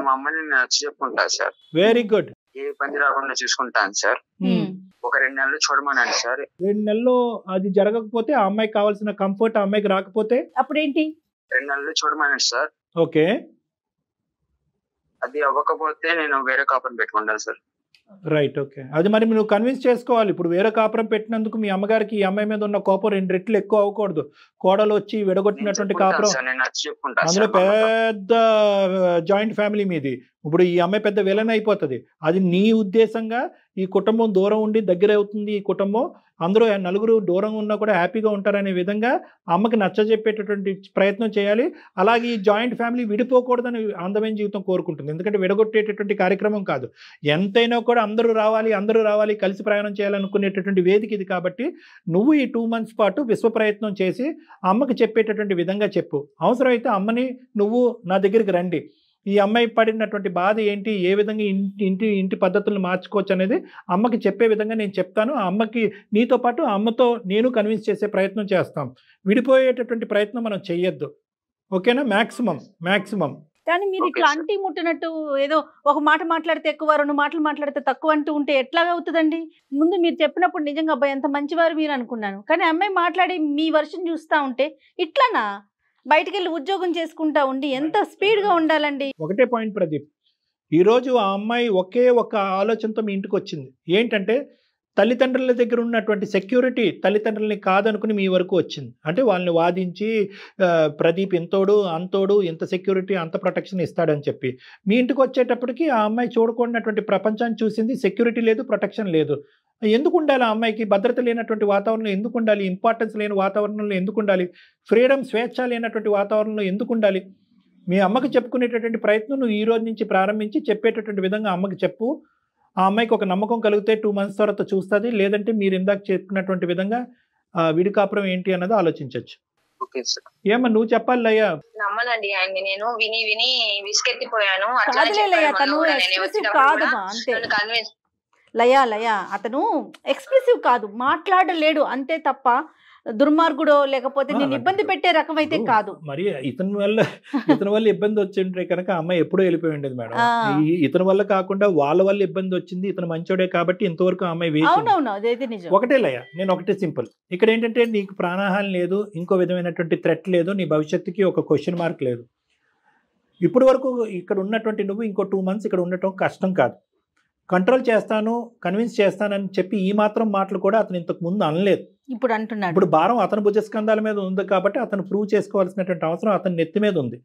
Very good. ఏ పని రాకుండా చూసుకుంటాను సార్. ఒక 2 నెలలు చూడమనండి సార్. 2 నెలల్లో అది జరగకపోతే, ఆ అమ్మాయికి కావాల్సిన కంఫర్ట్ ఆ అమ్మాయికి రాకపోతే అప్పుడేంటి? 2 నెలలు చూడమనండి సార్. ఓకే, అది అవ్వకపోతే నేను వేరే కాపురం పెట్టుకుంటాను సార్. Right, okay. అది మరి నువ్వు కన్విన్స్ చేసుకోవాలి. ఇప్పుడు వేరే కాపురం పెట్టినందుకు మీ అమ్మగారికి ఈ అమ్మాయి మీద ఉన్న కోపం 2 రెట్లు ఎక్కువ అవ్వకూడదు. కోడలు వచ్చి విడగొట్టినటువంటి కాపురం, అందులో పెద్ద జాయింట్ ఫ్యామిలీ మీది. ఇప్పుడు ఈ అమ్మాయి పెద్ద విలన్ అయిపోతుంది. అది నీ ఉద్దేశంగా ఈ కుటుంబం దూరం ఉండి దగ్గర అవుతుంది. ఈ కుటుంబం అందరూ నలుగురు దూరంగా ఉన్నా కూడా హ్యాపీగా ఉంటారనే విధంగా అమ్మకి నచ్చజెప్పేటటువంటి ప్రయత్నం చేయాలి. అలాగే ఈ జాయింట్ ఫ్యామిలీ విడిపోకూడదని అందమైన జీవితం కోరుకుంటుంది. ఎందుకంటే విడగొట్టేటటువంటి కార్యక్రమం కాదు. ఎంతైనా కూడా అందరూ రావాలి కలిసి ప్రయాణం చేయాలనుకునేటటువంటి వేదిక ఇది. కాబట్టి నువ్వు ఈ 2 months పాటు విశ్వ ప్రయత్నం చేసి అమ్మకి చెప్పేటటువంటి విధంగా చెప్పు. అవసరమైతే అమ్మని నువ్వు నా దగ్గరికి రండి, ఈ అమ్మాయి పడినటువంటి బాధ ఏంటి, ఏ విధంగా ఇంటి పద్ధతులను మార్చుకోవచ్చు అనేది అమ్మకి చెప్పే విధంగా నేను చెప్తాను. ఆ అమ్మకి నీతో పాటు అమ్మతో నేను కన్విన్స్ చేసే ప్రయత్నం చేస్తాం. విడిపోయేటటువంటి ప్రయత్నం మనం చెయ్యొద్దు, ఓకేనా? మ్యాక్సిమం. కానీ మీరు ఇట్లా అంటి ముట్టినట్టు ఏదో ఒక మాట మాట్లాడితే ఎక్కువ, 2 మాటలు మాట్లాడితే తక్కువ అంటూ ఉంటే ఎట్లాగా అవుతుందండి? ముందు మీరు చెప్పినప్పుడు నిజంగా అబ్బాయి ఎంత మంచివారు మీరు అనుకున్నాను. కానీ అమ్మాయి మాట్లాడి మీ వర్షన్ చూస్తూ ఉంటే ఇట్లానా? బయటికి వెళ్ళి ఉద్యోగం చేసుకుంటా ఉండి ఎంత స్పీడ్గా ఉండాలండి? ఒకటే పాయింట్ ప్రదీప్, ఈరోజు ఆ అమ్మాయి ఒకే ఒక ఆలోచనతో మీ ఇంటికి వచ్చింది. ఏంటంటే తల్లిదండ్రుల దగ్గర ఉన్నటువంటి సెక్యూరిటీ తల్లిదండ్రులని కాదనుకుని మీ వరకు వచ్చింది. అంటే వాళ్ళని వాదించి ప్రదీప్ ఎంతోడు అంతోడు, ఎంత సెక్యూరిటీ అంత ప్రొటెక్షన్ ఇస్తాడని చెప్పి మీ ఇంటికి వచ్చేటప్పటికి ఆ అమ్మాయి చూడకూడనటువంటి ప్రపంచాన్ని చూసింది. సెక్యూరిటీ లేదు, ప్రొటెక్షన్ లేదు. ఎందుకు ఉండాలి? ఆ అమ్మాయికి భద్రత లేనటువంటి వాతావరణంలో ఎందుకు ఉండాలి? ఇంపార్టెన్స్ లేని వాతావరణంలో ఎందుకు ఉండాలి? ఫ్రీడమ్, స్వేచ్ఛ లేనటువంటి వాతావరణంలో ఎందుకు ఉండాలి? మీ అమ్మకి చెప్పుకునేటటువంటి ప్రయత్నం నువ్వు ఈ రోజు నుంచి ప్రారంభించి చెప్పేటటువంటి విధంగా అమ్మకి చెప్పు. ఆ అమ్మాయికి ఒక నమ్మకం కలిగితే 2 months తర్వాత చూస్తుంది. లేదంటే మీరు ఇందాక చెప్పినటువంటి విధంగా విడి కాపురం ఏంటి అన్నది ఆలోచించవచ్చు. ఏమన్నా నువ్వు చెప్పాలి లయ్యా? నమ్మనండి ఆయన్ని, నేను విని విసుకెత్తిపోయాను. లయా అతను ఎక్స్ప్రెసివ్ కాదు, మాట్లాడలేడు అంతే తప్ప దుర్మార్గుడో లేకపోతే నేను ఇబ్బంది పెట్టే రకం అయితే కాదు. మరి ఇతని వల్ల ఇబ్బంది వచ్చింటే కనుక అమ్మాయి ఎప్పుడో వెళ్ళిపోయి ఉండేది మేడం. ఇతని వల్ల కాకుండా వాళ్ళ వల్ల ఇబ్బంది వచ్చింది. ఇతను మంచోడే కాబట్టి ఇంతవరకు అమ్మాయి వేసి. అదైతే నిజం. ఒకటే లయ, నేను ఒకటే సింపుల్. ఇక్కడ ఏంటంటే నీకు ప్రాణహాని లేదు, ఇంకో విధమైనటువంటి థ్రెట్ లేదు, నీ భవిష్యత్తుకి ఒక క్వశ్చన్ మార్క్ లేదు. ఇప్పటి వరకు ఇక్కడ ఉన్నటువంటి నువ్వు ఇంకో 2 months ఇక్కడ ఉండటం కష్టం కాదు. కంట్రోల్ చేస్తాను, కన్విన్స్ చేస్తానని చెప్పి ఈ మాత్రం మాటలు కూడా అతను ఇంతకు ముందు అనలేదు. ఇప్పుడు అంటున్నాడు. ఇప్పుడు భారం అతని భుజస్కంధాల మీద ఉంది కాబట్టి అతను ప్రూవ్ చేసుకోవాల్సినటువంటి అవసరం అతని నెత్తి మీద ఉంది.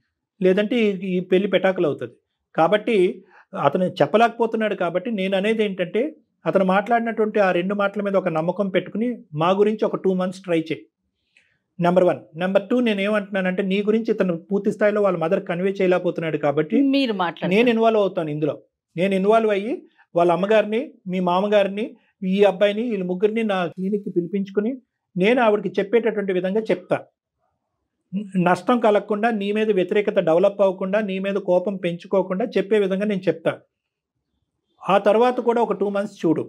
లేదంటే ఈ పెళ్లి పెటాకులు అవుతుంది. కాబట్టి అతను చెప్పలేకపోతున్నాడు. కాబట్టి నేను అనేది ఏంటంటే అతను మాట్లాడినటువంటి ఆ 2 మాటల మీద ఒక నమ్మకం పెట్టుకుని మా గురించి ఒక 2 months ట్రై చేయి. నెంబర్ 1. నెంబర్ 2, నేను ఏమంటున్నానంటే నీ గురించి ఇతను పూర్తి స్థాయిలో వాళ్ళ మదర్ కన్వే చేయలేకపోతున్నాడు కాబట్టి నేను ఇన్వాల్వ్ అవుతాను ఇందులో. నేను ఇన్వాల్వ్ అయ్యి వాళ్ళ అమ్మగారిని, మీ మామగారిని, ఈ అబ్బాయిని, వీళ్ళ ముగ్గురిని నా క్లినిక్కి పిలిపించుకుని నేను ఆవిడకి చెప్పేటటువంటి విధంగా చెప్తా. నష్టం కలగకుండా, నీ మీద వ్యతిరేకత డెవలప్ అవ్వకుండా, నీ మీద కోపం పెంచుకోకుండా చెప్పే విధంగా నేను చెప్తా. ఆ తర్వాత కూడా ఒక 2 months చూడు.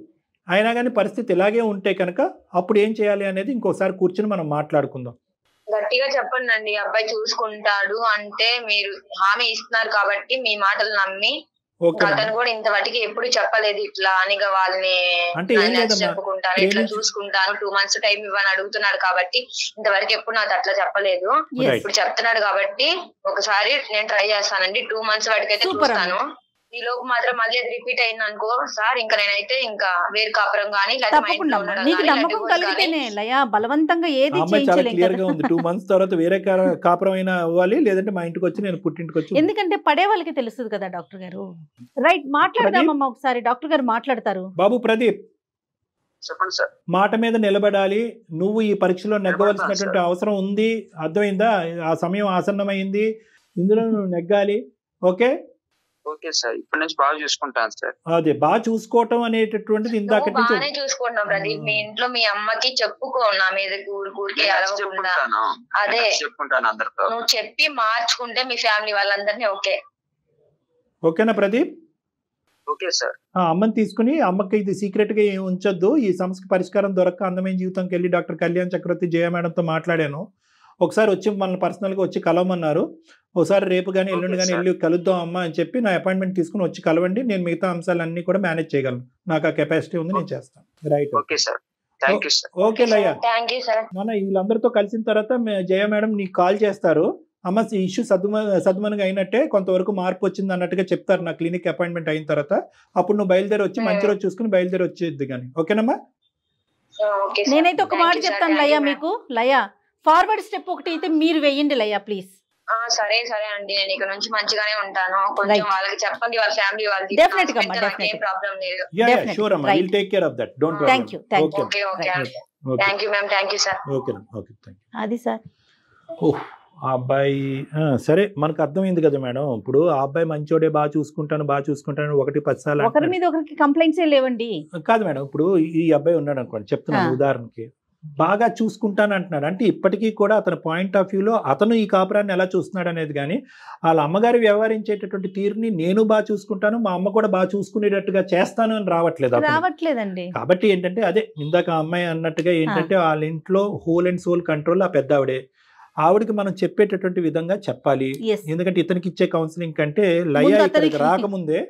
అయినా కానీ పరిస్థితి ఇలాగే ఉంటే కనుక అప్పుడు ఏం చేయాలి అనేది ఇంకోసారి కూర్చుని మనం మాట్లాడుకుందాం. గట్టిగా చెప్పండి అండి, అబ్బాయి చూసుకుంటాడు అంటే మీరు హామీ ఇస్తున్నారు కాబట్టి మీ మాటలు నమ్మి. అతను కూడా ఇంతవరకు ఎప్పుడు చెప్పలేదు ఇట్లా అని వాళ్ళని చెప్పుకుంటాను, ఇట్లా చూసుకుంటాను, 2 months టైం ఇవ్వని అడుగుతున్నాడు కాబట్టి ఇంతవరకు ఎప్పుడు నాకు అట్లా చెప్పలేదు. ఇప్పుడు చెప్తున్నాడు కాబట్టి ఒకసారి నేను ట్రై చేస్తానండి. 2 months వాటికి అయితే చూస్తాను. ఈ లోపు మాత్రం మళ్ళీ రిపీట్ అయింది అనుకో సార్, ఇంకా నేనైతే ఇంకా వేరు కాపురం కానీ బలవంతంగా ఏది చేయలేము. 2 months తర్వాత వేరే కాపురం అయినా అవ్వాలి, లేదంటే మా ఇంటికి వచ్చి నేను పుట్టింటికి వచ్చి. ఎందుకంటే పడే వాళ్ళకి తెలుస్తుంది కదా డాక్టర్ గారు. రైట్, మాట్లాడదామమ్మా ఒకసారి. డాక్టర్ గారు మాట్లాడతారు. బాబు ప్రదీప్, చెప్పండి సార్. మాట మీద నిలబడాలి. నువ్వు ఈ పరీక్షలో నెగ్గవలసినటువంటి అవసరం ఉంది, అర్థమైందా? ఆ సమయం ఆసన్నమైంది, ఇందులో నువ్వు నెగ్గాలి. ఓకే ఓకే సార్, ఇప్పటి నుంచి బాగా చూసుకుంటాను సార్. అదే బాగా చూసుకోవటం అనేటటువంటిది ఇందాక బాగానే చూసుకుంటాం ప్రదీప్. మీ ఇంట్లో మీ అమ్మకి చెప్పుకో, నా మీద ఊరికి అలవకుండా. అదే చెప్పుకుంటాను అందరితో. నువ్వు చెప్పి మార్చుకుంటే మీ ఫ్యామిలీ వాళ్ళందరినీ ఓకేనా ప్రదీప్? Okay sir. అమ్మని తీసుకుని అమ్మకి ఇది సీక్రెట్ గా ఏమి ఉంచొద్దు. ఈ సమస్యకి పరిష్కారం దొరక్క అందమైన జీవితంకి వెళ్ళి డాక్టర్ కళ్యాణ్ చక్రవర్తి జయ మేడంతో మాట్లాడాను. ఒకసారి వచ్చి మనల్ని పర్సనల్గా వచ్చి కలవమన్నారు. ఒకసారి రేపు కానీ ఎల్లుండి కానీ వెళ్ళి కలుద్దాం అమ్మ అని చెప్పి నా అపాయింట్మెంట్ తీసుకుని వచ్చి కలవండి. నేను మిగతా అంశాలన్నీ కూడా మేనేజ్ చేయగలను, నాకు ఆ కెపాసిటీ ఉంది, నేను చేస్తాను. రైట్, ఓకే లయ్యా. నాన్న వీళ్ళందరితో కలిసిన తర్వాత జయ మేడం నీకు కాల్ చేస్తారు. అమ్మ ఈ ఇష్యూ సద్దుమనుగా అయినట్టే, కొంతవరకు మార్పు వచ్చింది అన్నట్టుగా చెప్తారు నా క్లినిక్ అపాయింట్మెంట్ అయిన తర్వాత. అప్పుడు నువ్వు బయలుదేరి వచ్చి మంచి రోజు చూసుకుని బయలుదేరి వచ్చేది కానీ. ఓకేనమ్మా? నేనైతే ఒక మాట చెప్తాను లయ, మీకు లయ ఫార్వర్డ్ స్టెప్ ఒకటి అయితే మీరు వేయండి లయ ప్లీజ్. సరే అండి, నేను ఇక్కడ నుంచి మంచిగానే ఉంటాను. కొంచెం వాళ్ళకి చెప్పండి, వాళ్ళ ఫ్యామిలీ వాళ్ళకి. Definitely గా అమ్మా, definitely. ఏం ప్రాబ్లం లేదు. Yeah, sure అమ్మా, we'll take care of that, don't worry. Thank you. Okay thank you ma'am, thank you sir. Okay okay, thank you. అది సార్ ఓహ్, ఆ అబ్బాయి సరే మనకు అర్థమైంది కదా మేడం. ఇప్పుడు ఆ అబ్బాయి మంచోడే, బాగా చూసుకుంటాను 1-10 సార్లు ఒకరి మీద ఒకరికి కంప్లైంట్స్ లేవండి. కాదు మేడం, ఇప్పుడు ఈ అబ్బాయి ఉన్నాడు అనుకోండి, చెప్తున్నాను ఉదాహరణకి, బాగా చూసుకుంటాను అంటున్నాడు అంటే ఇప్పటికీ కూడా అతని పాయింట్ ఆఫ్ వ్యూలో అతను ఈ కాపురాన్ని ఎలా చూస్తున్నాడు అనేది కానీ, వాళ్ళ అమ్మగారు వ్యవహరించేటటువంటి తీరుని నేను బాగా చూసుకుంటాను, మా అమ్మ కూడా బాగా చూసుకునేటట్టుగా చేస్తాను అని రావట్లేదండి. కాబట్టి ఏంటంటే అదే ఇందాక ఆ అమ్మాయి అన్నట్టుగా ఏంటంటే వాళ్ళ ఇంట్లో హోల్ అండ్ సోల్ కంట్రోల్ ఆ పెద్ద ఆవిడకి మనం చెప్పేటటువంటి విధంగా చెప్పాలి. ఎందుకంటే ఇతనికి ఇచ్చే కౌన్సిలింగ్ కంటే లయ ఇక్కడికి రాకముందే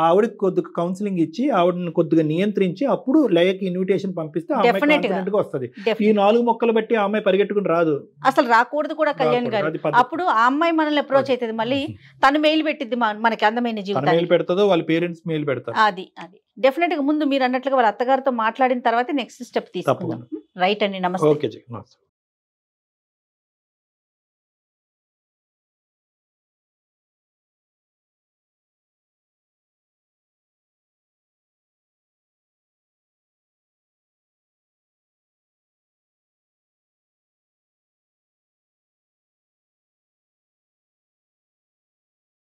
ఆవిడకి కొద్దిగా కౌన్సిలింగ్ ఇచ్చి ఆవిడని కొద్దిగా నియంత్రించి అప్పుడు లయకి ఇన్విటేషన్ పంపిస్తే ఆ అమ్మాయి కాన్ఫిడెంట్ గా వస్తుంది. ఈ 4 మొక్కలు బట్టి ఆ అమ్మాయి పరిగెట్టుకుని రాదు, అసలు రాకూడదు కూడా కళ్యాణ్ గారు. అప్పుడు ఆ అమ్మాయి మనల్ని అప్రోచ్ అవుతుంది, మళ్ళీ తను మెయిల్ పెట్టిద్ది మనకి అందమైన జీవితం మెయిల్ పెడతాదో వాళ్ళ పేరెంట్స్ మెయిల్ పెడతారు. అది డెఫినెట్ గా ముందు మీరు అన్నట్లుగా వాళ్ళ అత్తగారితో మాట్లాడిన తర్వాత నెక్స్ట్ స్టెప్ తీసుకుందాం. రైట్ అండి, నమస్తే. ఓకే.